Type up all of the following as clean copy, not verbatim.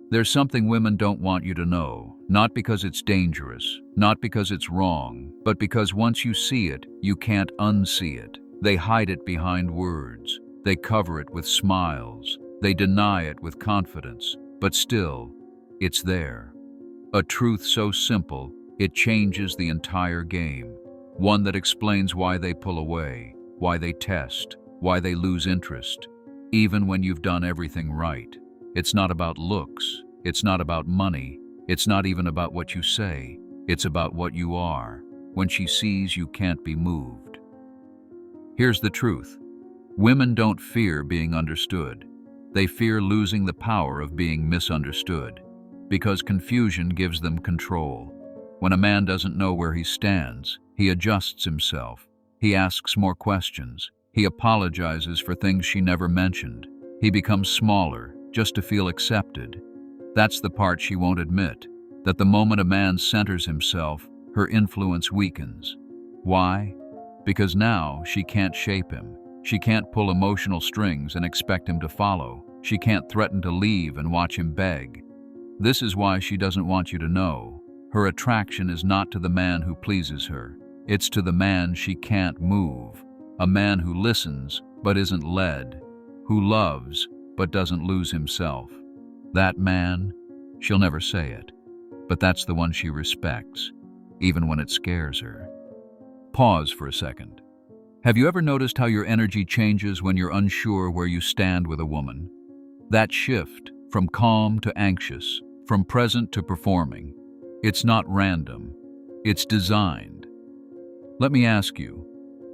There's something women don't want you to know, not because it's dangerous, not because it's wrong, but because once you see it, you can't unsee it. They hide it behind words. They cover it with smiles. They deny it with confidence. But still, it's there. A truth so simple, it changes the entire game. One that explains why they pull away, why they test, why they lose interest. Even when you've done everything right. It's not about looks. It's not about money. It's not even about what you say. It's about what you are. When she sees you can't be moved. Here's the truth. Women don't fear being understood. They fear losing the power of being misunderstood, because confusion gives them control. When a man doesn't know where he stands, he adjusts himself. He asks more questions. He apologizes for things she never mentioned. He becomes smaller, just to feel accepted. That's the part she won't admit, that the moment a man centers himself, her influence weakens. Why? Because now she can't shape him. She can't pull emotional strings and expect him to follow. She can't threaten to leave and watch him beg. This is why she doesn't want you to know. Her attraction is not to the man who pleases her. It's to the man she can't move. A man who listens but isn't led, who loves but doesn't lose himself. That man, she'll never say it, but that's the one she respects, even when it scares her. Pause for a second. Have you ever noticed how your energy changes when you're unsure where you stand with a woman? That shift, from calm to anxious, from present to performing, it's not random, it's designed. Let me ask you,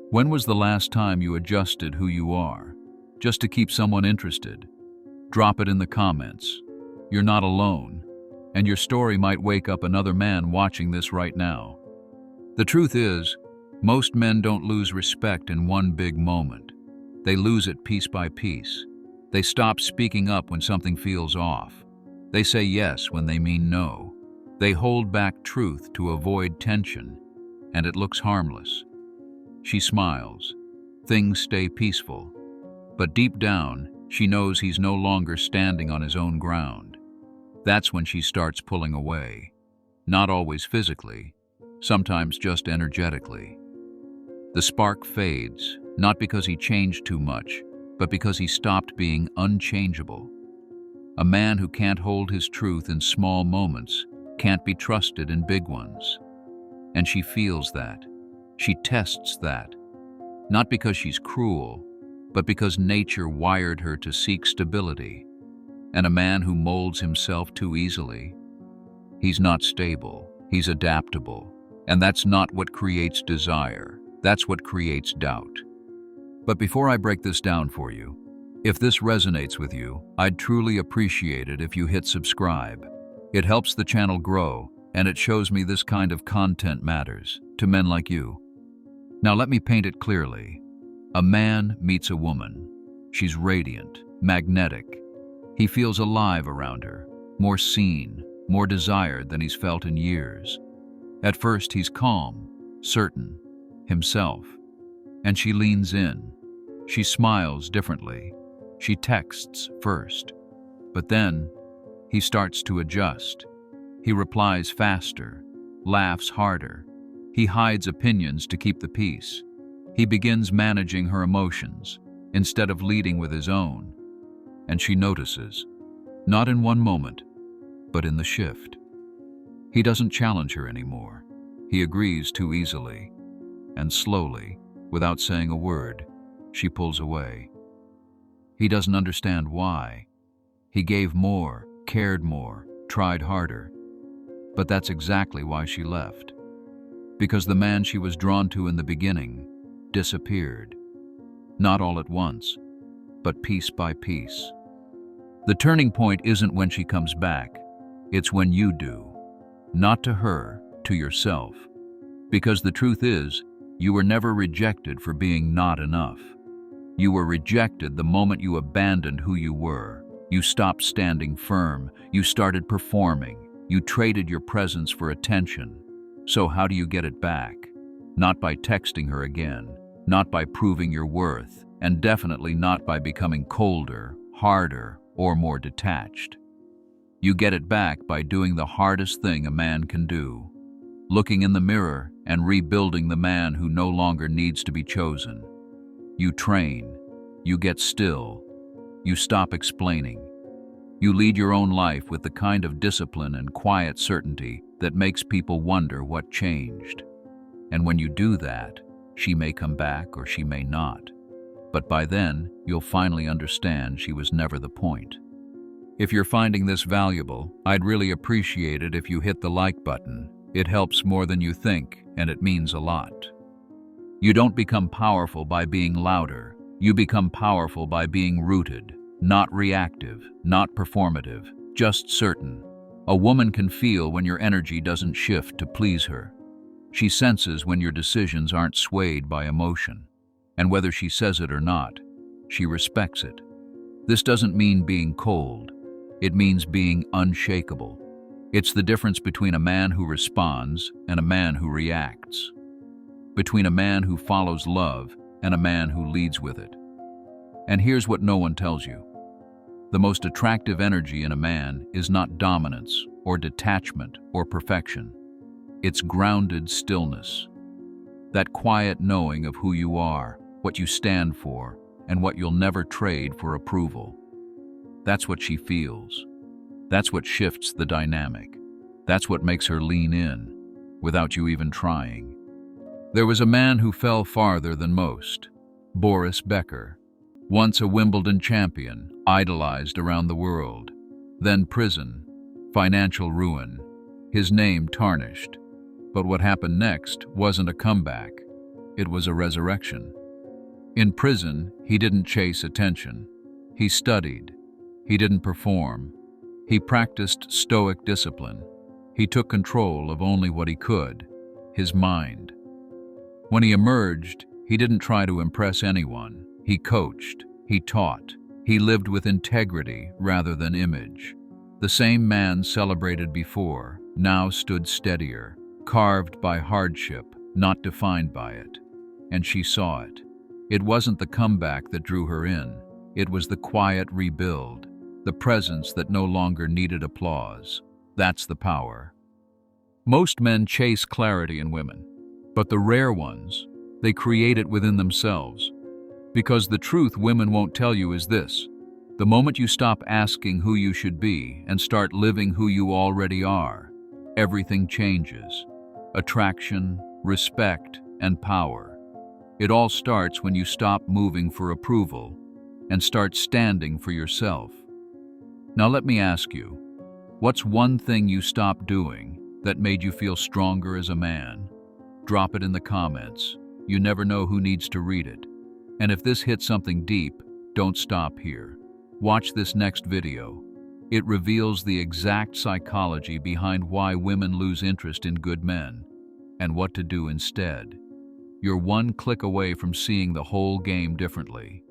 when was the last time you adjusted who you are, just to keep someone interested? Drop it in the comments. You're not alone, and your story might wake up another man watching this right now. The truth is, most men don't lose respect in one big moment. They lose it piece by piece. They stop speaking up when something feels off. They say yes when they mean no. They hold back truth to avoid tension, and it looks harmless. She smiles. Things stay peaceful. But deep down, she knows he's no longer standing on his own ground. That's when she starts pulling away. Not always physically, sometimes just energetically. The spark fades, not because he changed too much, but because he stopped being unchangeable. A man who can't hold his truth in small moments can't be trusted in big ones. And she feels that. She tests that. Not because she's cruel, but because nature wired her to seek stability. And a man who molds himself too easily, he's not stable, he's adaptable. And that's not what creates desire. That's what creates doubt. But before I break this down for you, if this resonates with you, I'd truly appreciate it if you hit subscribe. It helps the channel grow, and it shows me this kind of content matters to men like you. Now let me paint it clearly. A man meets a woman. She's radiant, magnetic. He feels alive around her, more seen, more desired than he's felt in years. At first he's calm, certain, himself. And she leans in. She smiles differently. She texts first. But then, he starts to adjust. He replies faster, laughs harder. He hides opinions to keep the peace. He begins managing her emotions, instead of leading with his own. And she notices, not in one moment, but in the shift. He doesn't challenge her anymore. He agrees too easily. And slowly, without saying a word, she pulls away. He doesn't understand why. He gave more, cared more, tried harder. But that's exactly why she left. Because the man she was drawn to in the beginning disappeared. Not all at once, but piece by piece. The turning point isn't when she comes back. It's when you do. Not to her, to yourself. Because the truth is, you were never rejected for being not enough. You were rejected the moment you abandoned who you were. You stopped standing firm. You started performing. You traded your presence for attention. So how do you get it back? Not by texting her again, not by proving your worth, and definitely not by becoming colder, harder, or more detached. You get it back by doing the hardest thing a man can do, looking in the mirror and rebuilding the man who no longer needs to be chosen. You train, you get still, you stop explaining. You lead your own life with the kind of discipline and quiet certainty that makes people wonder what changed. And when you do that, she may come back or she may not. But by then, you'll finally understand she was never the point. If you're finding this valuable, I'd really appreciate it if you hit the like button. It helps more than you think, and it means a lot. You don't become powerful by being louder. You become powerful by being rooted, not reactive, not performative, just certain. A woman can feel when your energy doesn't shift to please her. She senses when your decisions aren't swayed by emotion. And whether she says it or not, she respects it. This doesn't mean being cold. It means being unshakable. It's the difference between a man who responds and a man who reacts. Between a man who follows love and a man who leads with it. And here's what no one tells you. The most attractive energy in a man is not dominance or detachment or perfection. It's grounded stillness. That quiet knowing of who you are, what you stand for, and what you'll never trade for approval. That's what she feels. That's what shifts the dynamic. That's what makes her lean in, without you even trying. There was a man who fell farther than most, Boris Becker. Once a Wimbledon champion, idolized around the world. Then prison, financial ruin, his name tarnished. But what happened next wasn't a comeback. It was a resurrection. In prison, he didn't chase attention. He studied. He didn't perform. He practiced Stoic discipline. He took control of only what he could, his mind. When he emerged, he didn't try to impress anyone. He coached. He taught. He lived with integrity rather than image. The same man celebrated before now stood steadier, carved by hardship, not defined by it. And she saw it. It wasn't the comeback that drew her in. It was the quiet rebuild, the presence that no longer needed applause. That's the power. Most men chase clarity in women, but the rare ones, they create it within themselves. Because the truth women won't tell you is this: the moment you stop asking who you should be and start living who you already are, everything changes. Attraction, respect, and power. It all starts when you stop moving for approval and start standing for yourself. Now let me ask you, what's one thing you stopped doing that made you feel stronger as a man? Drop it in the comments. You never know who needs to read it. And if this hits something deep, don't stop here. Watch this next video. It reveals the exact psychology behind why women lose interest in good men and what to do instead. You're one click away from seeing the whole game differently.